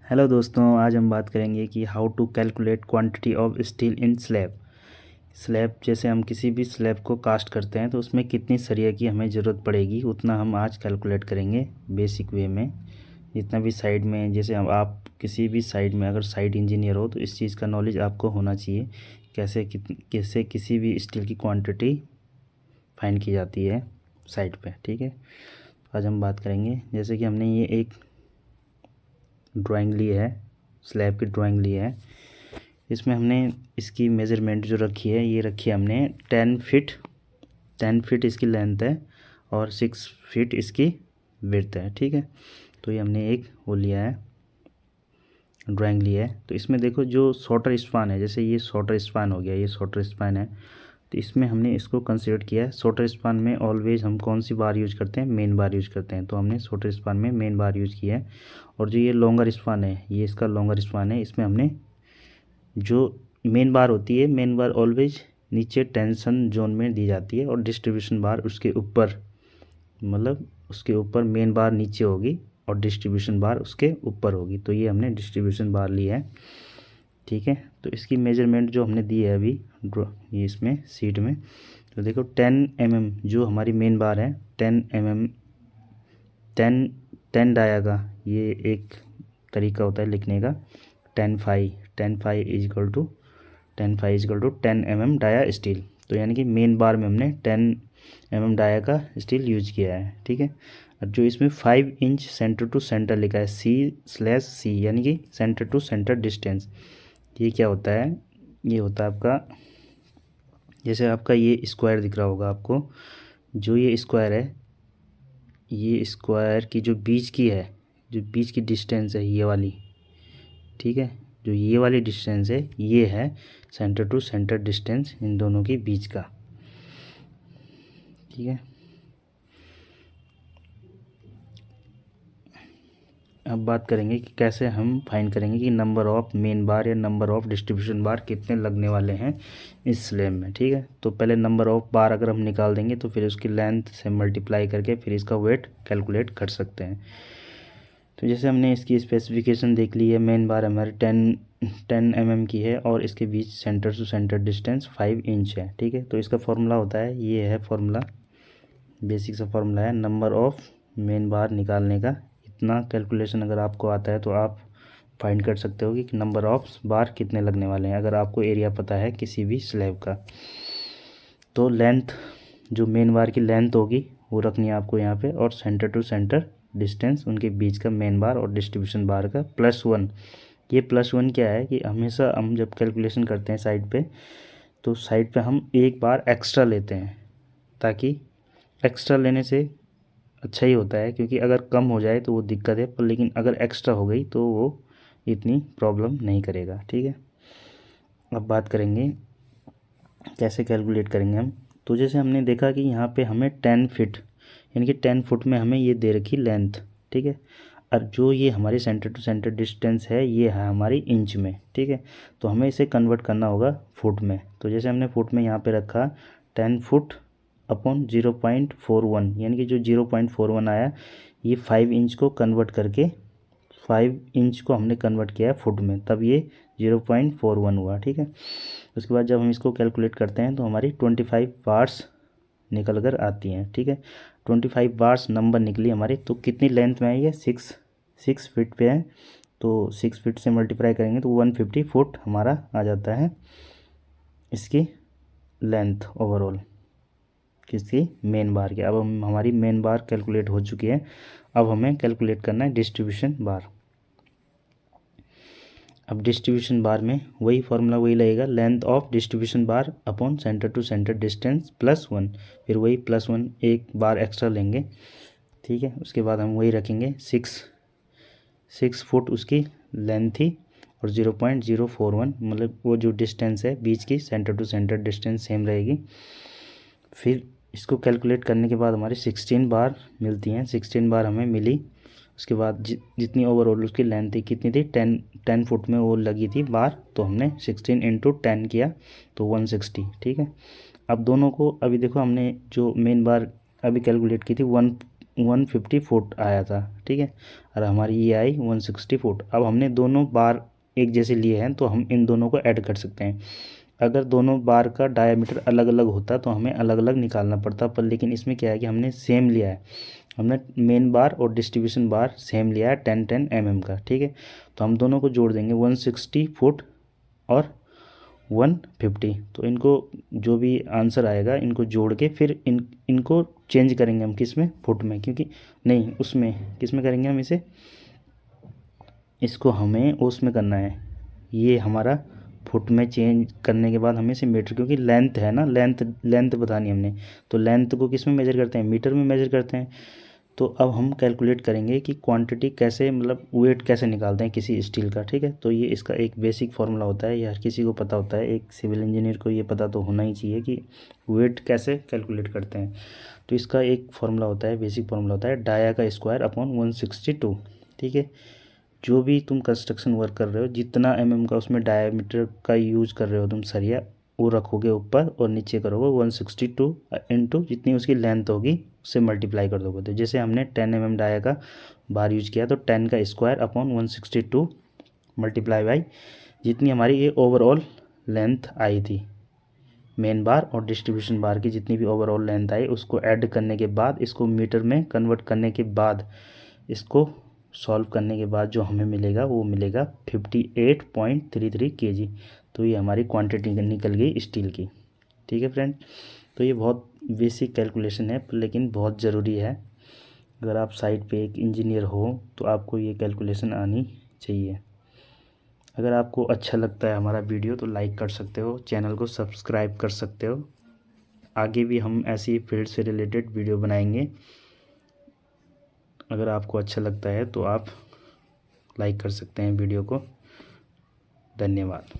Hello दोस्तों, आज हम बात करेंगे कि how to calculate quantity of steel in slab. Slab जैसे हम किसी भी स्लैब को कास्ट करते हैं तो उसमें कितनी सरिया की हमें ज़रूरत पड़ेगी उतना हम आज कैलकुलेट करेंगे बेसिक वे में। जितना भी साइड में, जैसे हम आप किसी भी साइड में अगर साइड इंजीनियर हो तो इस चीज़ का नॉलेज आपको होना चाहिए कैसे किसी भी स्टील की क्वांटिटी फाइंड की जाती है साइड पे। ठीक है, तो आज हम बात करेंगे जैसे कि हमने ये एक ड्राइंग ली है, स्लैब की ड्राइंग ली है। इसमें हमने इसकी मेज़रमेंट जो रखी है, ये रखी है हमने 10 फीट इसकी लेंथ है और 6 फीट इसकी विड्थ है। ठीक है, तो ये हमने एक वो लिया है, ड्राइंग ली है। तो इसमें देखो जो शॉर्टर स्पान है, जैसे ये शॉर्टर स्पान हो गया, ये शॉर्टर स्पान है, तो इसमें हमने इसको कंसीडर किया है। शॉर्टर स्पान में ऑलवेज हम कौन सी बार यूज करते हैं? मेन बार यूज करते हैं, तो हमने शॉर्टर स्पान में मेन बार यूज़ किया है। और जो ये लॉन्गर स्पान है, ये इसका लॉन्गर स्पान है, इसमें हमने जो मेन बार होती है, मेन बार ऑलवेज नीचे टेंशन जोन में दी जाती है और डिस्ट्रीब्यूशन बार उसके ऊपर, मतलब उसके ऊपर मेन बार नीचे होगी और डिस्ट्रीब्यूशन बार उसके ऊपर होगी। तो ये हमने डिस्ट्रीब्यूशन बार ली है। ठीक है, तो इसकी मेजरमेंट जो हमने दी है अभी ये इसमें सीट में, तो देखो 10 mm जो हमारी मेन बार है, 10 mm 10 डाया का ये एक तरीका होता है लिखने का। 10 phi is equal to 10 mm dia steel. तो यानी कि मेन बार में हमने 10 mm डाया का स्टील यूज किया है। ठीक है, और जो इसमें 5 इंच सेंटर टू सेंटर लिखा है, C/C, यानी कि सेंटर टू सेंटर डिस्टेंस, ये क्या होता है? ये होता है आपका, जैसे आपका ये स्क्वायर दिख रहा होगा आपको, जो ये स्क्वायर है, ये स्क्वायर की जो बीच की है, जो बीच की डिस्टेंस है ये वाली, ठीक है, जो ये वाली डिस्टेंस है ये है सेंटर टू सेंटर डिस्टेंस इन दोनों के बीच का। ठीक है, अब बात करेंगे कि कैसे हम फाइंड करेंगे कि नंबर ऑफ मेन बार या नंबर ऑफ डिस्ट्रीब्यूशन बार कितने लगने वाले हैं इस स्लैब में। ठीक है, तो पहले नंबर ऑफ बार अगर हम निकाल देंगे तो फिर उसकी लेंथ से मल्टीप्लाई करके फिर इसका वेट कैलकुलेट कर सकते हैं। तो जैसे हमने इसकी स्पेसिफिकेशन देख ली है, मेन बार हमारे 10 mm की है और इसके बीच centre to centre distance 5 inch है। ठीक है, तो इसका फॉर्मूला होता है, ये है फॉर्मूला, बेसिक सा फॉर्मूला है नंबर ऑफ मेन बार निकालने का। इतना कैलकुलेशन अगर आपको आता है तो आप फाइंड कर सकते हो कि नंबर ऑफ बार कितने लगने वाले हैं, अगर आपको एरिया पता है किसी भी स्लैब का। तो लेंथ, जो मेन बार की लेंथ होगी वो रखनी है आपको यहाँ पे, और सेंटर टू सेंटर डिस्टेंस उनके बीच का मेन बार और डिस्ट्रीब्यूशन बार का +1। ये +1 क्या है कि हमेशा हम जब कैलकुलेशन करते हैं साइड पे, तो साइड पे हम एक बार एक्स्ट्रा लेते हैं, ताकि एक्स्ट्रा लेने से अच्छा ही होता है, क्योंकि अगर कम हो जाए तो वो दिक्कत है, पर लेकिन अगर एक्स्ट्रा हो गई तो वो इतनी प्रॉब्लम नहीं करेगा। ठीक है, अब बात करेंगे कैसे कैलकुलेट करेंगे हम। तो जैसे हमने देखा कि यहाँ पे हमें 10 फीट, यानी कि 10 फुट में हमें ये दे रखी लेंथ। ठीक है, और जो ये हमारी सेंटर टू सेंटर डिस्टेंस है ये है हमारी इंच में। ठीक है, तो हमें इसे कन्वर्ट करना होगा फुट में। तो जैसे हमने फुट में यहाँ पे रखा 10 फुट अपॉन 0.41, यानी कि जो 0.41 आया, ये 5 इंच को कन्वर्ट करके 5 इंच को हमने कन्वर्ट किया है फुट में, तब ये 0.41 हुआ। ठीक है, उसके बाद जब हम इसको कैलकुलेट करते हैं तो हमारी 25 बार्स निकल कर आती हैं। ठीक है, 25 बार्स नंबर निकली हमारी। तो कितनी लेंथ में है ये? 6 फीट पे है, तो 6 फीट से मल्टीप्लाई करेंगे तो 150 फुट हमारा आ जाता है इसकी लेंथ ओवरऑल, किसकी? मेन बार की। अब हमारी मेन बार कैलकुलेट हो चुकी है, अब हमें कैलकुलेट करना है डिस्ट्रीब्यूशन बार। अब डिस्ट्रीब्यूशन बार में वही फार्मूला वही लगेगा, length of distribution bar upon centre to centre distance +1, फिर वही +1 एक बार एक्स्ट्रा लेंगे। ठीक है, उसके बाद हम वही रखेंगे, 6 फुट उसकी लेंथ थी और 0.041, मतलब वो जो डिस्टेंस है बीच की, centre to centre distance same रहेगी। फिर इसको कैलकुलेट करने के बाद हमारी 16 बार मिलती हैं, 16 बार हमें मिली। उसके बाद जितनी ओवरऑल उसकी लेंथ थी, कितनी थी? 10 फुट में वो लगी थी बार, तो हमने 16 × 10 किया तो 160। ठीक है, अब दोनों को अभी देखो, हमने जो मेन बार अभी कैलकुलेट की थी 150 फुट आया था, ठीक है, और हमारी ये आई 160 फुट। अब हमने दोनों बार एक जैसे लिए हैं तो हम इन दोनों को ऐड कर सकते हैं। अगर दोनों बार का डायमीटर अलग अलग होता तो हमें अलग अलग निकालना पड़ता, पर लेकिन इसमें क्या है कि हमने सेम लिया है, हमने मेन बार और डिस्ट्रीब्यूशन बार सेम लिया है 10-10 mm का, ठीक है। तो हम दोनों को जोड़ देंगे 160 फुट और 150। तो इनको जो भी आंसर आएगा इनको जोड़ के फिर इनको चेंज करेंगे हम किस में, फुट में, क्योंकि नहीं उसमें किस में करेंगे हम इसे, इसको हमें उसमें करना है, ये हमारा फुट में चेंज करने के बाद हमें इसे मीटर, क्योंकि लेंथ है ना, लेंथ बतानी हमने, तो लेंथ को किस में मेजर करते हैं, मीटर में मेजर करते हैं। तो अब हम कैलकुलेट करेंगे कि क्वांटिटी कैसे, मतलब वेट कैसे निकालते हैं किसी स्टील का, ठीक है। तो ये इसका एक बेसिक फार्मूला होता है, ये हर किसी को पता होता है, एक सिविल इंजीनियर को ये पता तो होना ही चाहिए कि वेट कैसे कैलकुलेट करते हैं। तो इसका एक फार्मूला होता है, बेसिक फार्मूला होता है डाया का स्क्वायर अपॉन 162, ठीक है। जो भी तुम कंस्ट्रक्शन वर्क कर रहे हो, जितना का उसमें डायमीटर का यूज कर रहे हो तुम सरिया, वो रखोगे ऊपर और नीचे करोगे 162 इंटू जितनी उसकी लेंथ होगी उससे मल्टीप्लाई कर दोगे। तो जैसे हमने 10 डाया का बार यूज किया तो 10 का स्क्वायर अपॉन 162 मल्टीप्लाई बाई जितनी हमारी ये ओवरऑल लेंथ आई थी, मेन बार और डिस्ट्रीब्यूशन बार की जितनी भी ओवरऑल लेंथ आई उसको ऐड करने के बाद, इसको मीटर में कन्वर्ट करने के बाद, इसको सॉल्व करने के बाद जो हमें मिलेगा वो मिलेगा 58.33 kg। तो ये हमारी क्वांटिटी निकल गई स्टील की, ठीक है फ्रेंड। तो ये बहुत बेसिक कैलकुलेशन है लेकिन बहुत ज़रूरी है, अगर आप साइट पे एक इंजीनियर हो तो आपको ये कैलकुलेशन आनी चाहिए। अगर आपको अच्छा लगता है हमारा वीडियो तो लाइक कर सकते हो, चैनल को सब्सक्राइब कर सकते हो, आगे भी हम ऐसी फील्ड से रिलेटेड वीडियो बनाएंगे। अगर आपको अच्छा लगता है तो आप लाइक कर सकते हैं वीडियो को। धन्यवाद।